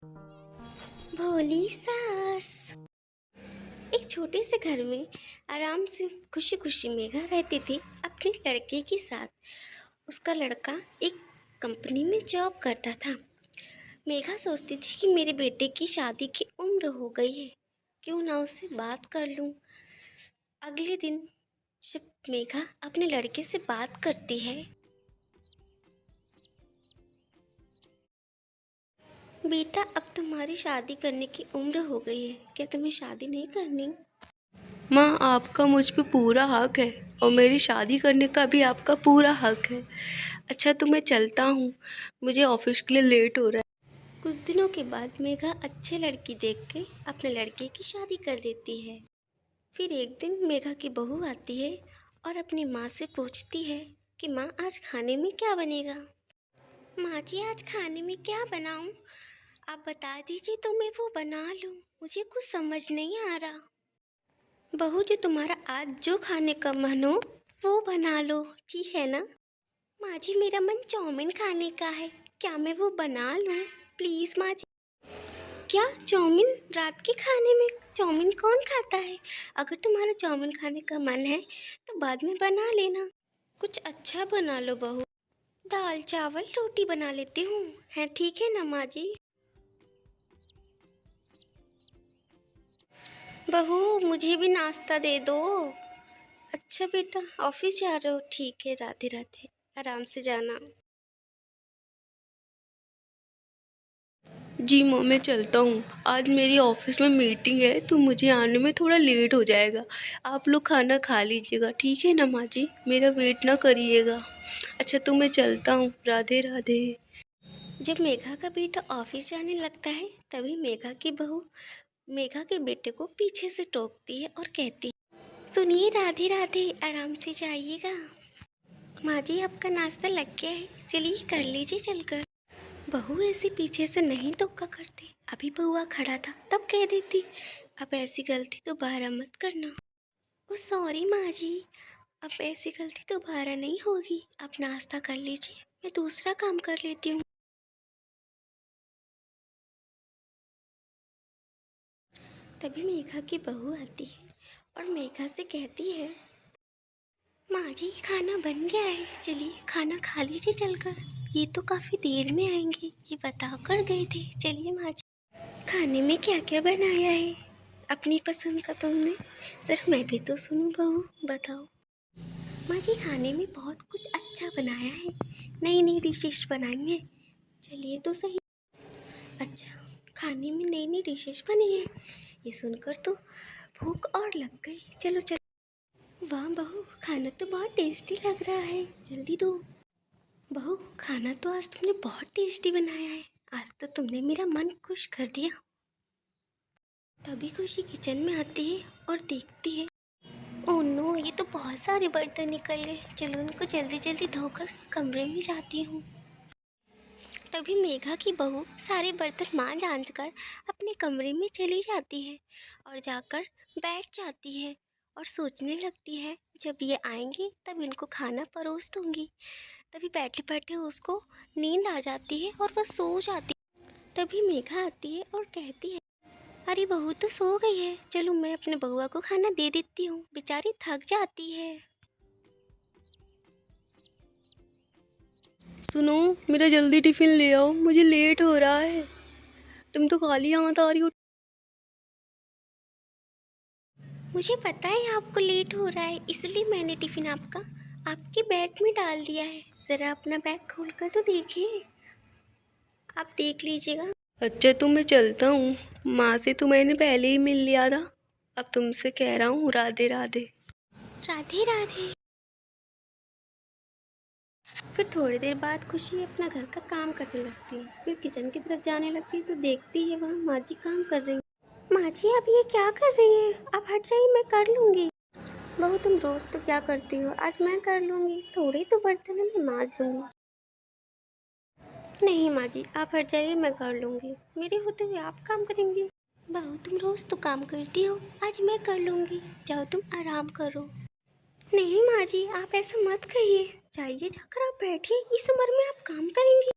भोली सास। एक छोटे से घर में आराम से खुशी खुशी मेघा रहती थी अपने लड़के के साथ। उसका लड़का एक कंपनी में जॉब करता था। मेघा सोचती थी कि मेरे बेटे की शादी की उम्र हो गई है, क्यों ना उससे बात कर लूं। अगले दिन जब मेघा अपने लड़के से बात करती है, बेटा अब तुम्हारी शादी करने की उम्र हो गई है, क्या तुम्हें शादी नहीं करनी? माँ, आपका मुझ पे पूरा हक है और मेरी शादी करने का भी आपका पूरा हक है। अच्छा, तो मैं चलता हूँ, मुझे ऑफिस के लिए लेट हो रहा है। कुछ दिनों के बाद मेघा अच्छे लड़की देख के अपने लड़के की शादी कर देती है। फिर एक दिन मेघा की बहू आती है और अपनी माँ से पूछती है कि माँ आज खाने में क्या बनेगा। माँ जी आज खाने में क्या बनाऊँ? आप बता दीजिए तो मैं वो बना लूँ, मुझे कुछ समझ नहीं आ रहा। बहू जो तुम्हारा आज जो खाने का मन हो वो बना लो, ठीक है ना? माँ जी मेरा मन चाउमीन खाने का है, क्या मैं वो बना लूँ? प्लीज़ माँ जी। क्या चाउमीन? रात के खाने में चाउमीन कौन खाता है? अगर तुम्हारा चाउमीन खाने का मन है तो बाद में बना लेना। कुछ अच्छा बना लो बहू। दाल चावल रोटी बना लेती हूँ, है ठीक है ना माँ जी? बहू मुझे भी नाश्ता दे दो। अच्छा बेटा ऑफिस जा रहे हो, ठीक है, राधे राधे, आराम से जाना। जी माँ, मैं चलता हूँ, आज मेरी ऑफिस में मीटिंग है तो मुझे आने में थोड़ा लेट हो जाएगा। आप लोग खाना खा लीजिएगा, ठीक है ना माँ जी? मेरा वेट ना करिएगा। अच्छा, तो मैं चलता हूँ, राधे राधे। जब मेघा का बेटा ऑफिस जाने लगता है तभी मेघा की बहू मेघा के बेटे को पीछे से टोकती है और कहती है, सुनिए राधे राधे, आराम से जाइएगा। माँ जी आपका नाश्ता लग गया है, चलिए कर लीजिए चलकर। बहू ऐसे पीछे से नहीं टोका करती, अभी बउआ खड़ा था तब कह देती, अब ऐसी गलती दोबारा मत करना। ओ सॉरी माँ जी, अब ऐसी गलती दोबारा नहीं होगी, आप नाश्ता कर लीजिए, मैं दूसरा काम कर लेती हूँ। तभी मेघा की बहू आती है और मेघा से कहती है, माँ जी खाना बन गया है, चलिए खाना खा लीजिए चलकर। ये तो काफ़ी देर में आएंगे, ये बता कर गए थे। चलिए माँ जी, खाने में क्या क्या बनाया है अपनी पसंद का तुमने? जरा मैं भी तो सुनूं बहू, बताओ। माँ जी खाने में बहुत कुछ अच्छा बनाया है, नई नई डिशेस बनाई हैं। चलिए तो सही। अच्छा, खाने में नई नई डिशेस बनी है, ये सुनकर तो भूख और लग गई। चलो चलो। वाह बहू, खाना तो बहुत टेस्टी लग रहा है, जल्दी दो। बहू खाना तो आज तुमने बहुत टेस्टी बनाया है, आज तो तुमने मेरा मन खुश कर दिया। तभी खुशी किचन में आती है और देखती है, ओह नो, ये तो बहुत सारे बर्तन निकल गए, चलो उनको जल्दी जल्दी धोकर कमरे में जाती हूँ। तभी मेघा की बहू सारे बर्तन मांज आंज कर अपने कमरे में चली जाती है और जाकर बैठ जाती है और सोचने लगती है, जब ये आएंगे तब इनको खाना परोस दूंगी। तभी बैठे बैठे उसको नींद आ जाती है और वह सो जाती है। तभी मेघा आती है और कहती है, अरे बहू तो सो गई है, चलो मैं अपने बउआ को खाना दे देती हूँ, बेचारी थक जाती है। सुनो, मेरा जल्दी टिफ़िन ले आओ, मुझे लेट हो रहा है। तुम तो खाली हाथ आ रही हो। मुझे पता है आपको लेट हो रहा है, इसलिए मैंने टिफ़िन आपके बैग में डाल दिया है। ज़रा अपना बैग खोल कर तो देखिए, आप देख लीजिएगा। अच्छा, तो मैं चलता हूँ, माँ से तो मैंने पहले ही मिल लिया था, अब तुमसे कह रहा हूँ राधे राधे। राधे राधे। फिर थोड़ी देर बाद खुशी अपना घर का काम करने लगती है। फिर किचन की तरफ जाने लगती है तो देखती है वहाँ माँ जी काम कर रही हैं। माँ जी आप ये क्या कर रही हैं? आप हट जाइए, मैं कर लूँगी। बहू तुम रोज़ तो क्या करती हो, आज मैं कर लूँगी, थोड़े तो बर्तन है मैं मांज लूँगी। नहीं माँ जी आप हट जाइए, मैं कर लूँगी, मेरे होते हुए आप काम करेंगी? बहू तुम रोज़ तो काम करती हो, आज मैं कर लूँगी, जाओ तुम आराम करो। नहीं माँ जी आप ऐसा मत कहिए, जाइए जाकर आप बैठिए, इस उम्र में आप काम करेंगी?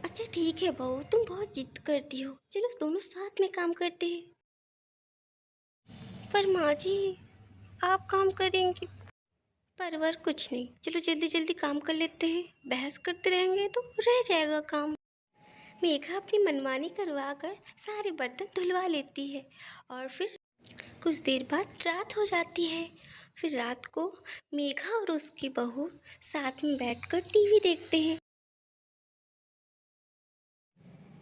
अच्छा ठीक है बहू, तुम बहुत जिद करती हो, चलो दोनों साथ में काम करते हैं। पर माँ जी, आप काम करेंगी। परवर कुछ नहीं, चलो जल्दी जल्दी काम कर लेते हैं, बहस करते रहेंगे तो रह जाएगा काम। मेघा अपनी मनमानी करवा कर सारे बर्तन धुलवा लेती है और फिर कुछ देर बाद रात हो जाती है। फिर रात को मेघा और उसकी बहू साथ में बैठकर टीवी देखते हैं।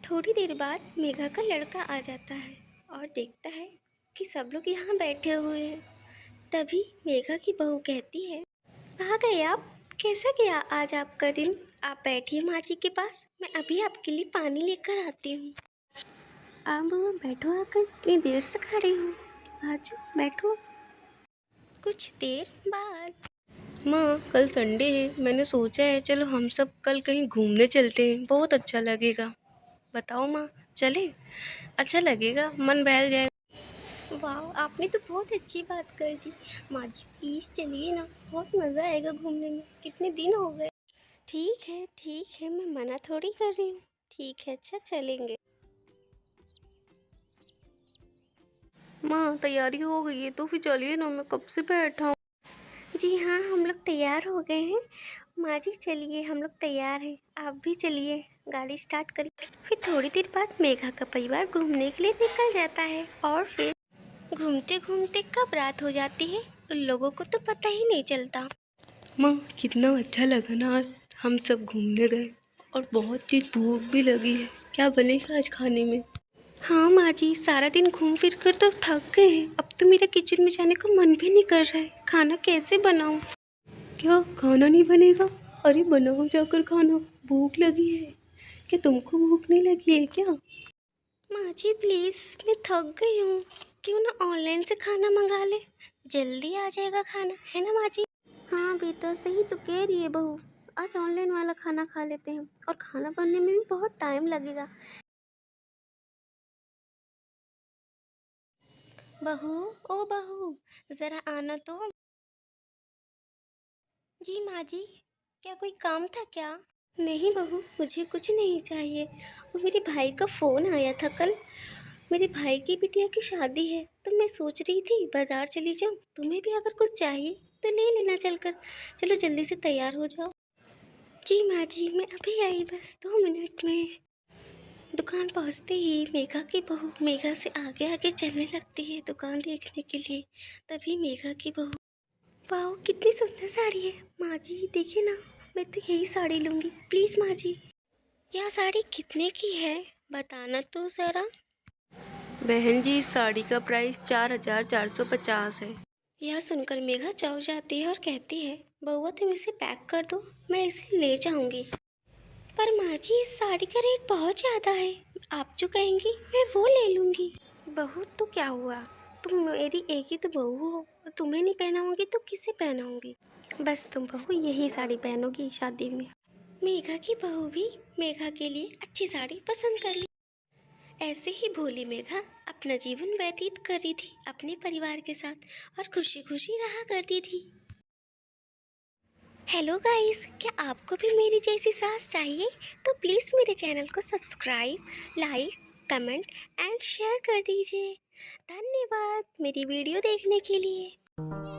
थोड़ी देर बाद मेघा का लड़का आ जाता है और देखता है कि सब लोग यहाँ बैठे हुए हैं। तभी मेघा की बहू कहती है, आ गए आप, कैसा गया आज आपका दिन? आप बैठिए माँ जी के पास, मैं अभी आपके लिए पानी लेकर आती हूँ। आप बउआ बैठो, आकर इतनी देर से खड़ी हूँ, आज बैठो। कुछ देर बाद माँ कल संडे है, मैंने सोचा है चलो हम सब कल कहीं घूमने चलते हैं, बहुत अच्छा लगेगा। बताओ माँ, चलें? अच्छा लगेगा, मन बहल जाएगा। वाह, आपने तो बहुत अच्छी बात कर दी। माँ जी प्लीज़ चलिए ना, बहुत मज़ा आएगा घूमने में, कितने दिन हो गए। ठीक है, मैं मना थोड़ी कर रही हूँ। ठीक है, अच्छा चलेंगे। माँ तैयारी हो गई है तो फिर चलिए ना, मैं कब से बैठा हूँ। जी हाँ, हम लोग तैयार हो गए हैं। माँ जी चलिए, हम लोग तैयार हैं, आप भी चलिए, गाड़ी स्टार्ट करिए। फिर थोड़ी देर बाद मेघा का परिवार घूमने के लिए निकल जाता है और फिर घूमते घूमते कब रात हो जाती है उन लोगों को तो पता ही नहीं चलता। माँ कितना अच्छा लगा ना, आज हम सब घूमने गए और बहुत तेज भूख भी लगी है। क्या बनेगा आज खाने में? हाँ माँ जी, सारा दिन घूम फिर कर तो थक गए हैं, अब तो मेरा किचन में जाने का मन भी नहीं कर रहा है, खाना कैसे बनाऊँ? क्या खाना नहीं बनेगा? अरे बनाओ जाकर खाना, भूख लगी है। क्या तुमको भूख नहीं लगी है क्या? माँ जी प्लीज़, मैं थक गई हूँ, क्यों ना ऑनलाइन से खाना मंगा ले, जल्दी आ जाएगा खाना, है ना माँ जी? हाँ बेटा, सही तो कह रही है बहू, आज ऑनलाइन वाला खाना खा लेते हैं, और खाना बनने में भी बहुत टाइम लगेगा। बहू, ओ बहू, ज़रा आना तो। जी माँ जी, क्या कोई काम था क्या? नहीं बहू, मुझे कुछ नहीं चाहिए, वो मेरे भाई का फ़ोन आया था कल, मेरे भाई की बिटिया की शादी है, तो मैं सोच रही थी बाज़ार चली जाऊँ, तुम्हें भी अगर कुछ चाहिए तो ले लेना चलकर। चलो जल्दी से तैयार हो जाओ। जी माँ जी, मैं अभी आई, बस 2 मिनट में। दुकान पहुँचते ही मेघा की बहू मेघा से आगे आगे चलने लगती है दुकान देखने के लिए। तभी मेघा की बहू, वाह कितनी सुंदर साड़ी है, माँ जी देखिए ना, मैं तो यही साड़ी लूँगी, प्लीज़ माँ जी। यह साड़ी कितने की है, बताना तो ज़रा। बहन जी इस साड़ी का प्राइस 4450 है। यह सुनकर मेघा चौंक जाती है और कहती है, बउआ तुम इसे पैक कर दो, मैं इसे ले जाऊंगी। पर माँ जी इस साड़ी का रेट बहुत ज़्यादा है, आप जो कहेंगी मैं वो ले लूँगी। बहू तो क्या हुआ, तुम मेरी एक ही तो बहू हो, तुम्हें नहीं पहनाऊंगी तो किसे पहनाऊंगी? बस तुम बहू यही साड़ी पहनोगी शादी में। मेघा की बहू भी मेघा के लिए अच्छी साड़ी पसंद कर ली। ऐसे ही भोली मेघा अपना जीवन व्यतीत कर रही थी अपने परिवार के साथ और खुशी खुशी रहा करती थी। हेलो गाइस, क्या आपको भी मेरी जैसी सास चाहिए? तो प्लीज़ मेरे चैनल को subscribe, like, comment and share कर दीजिए। धन्यवाद मेरी वीडियो देखने के लिए।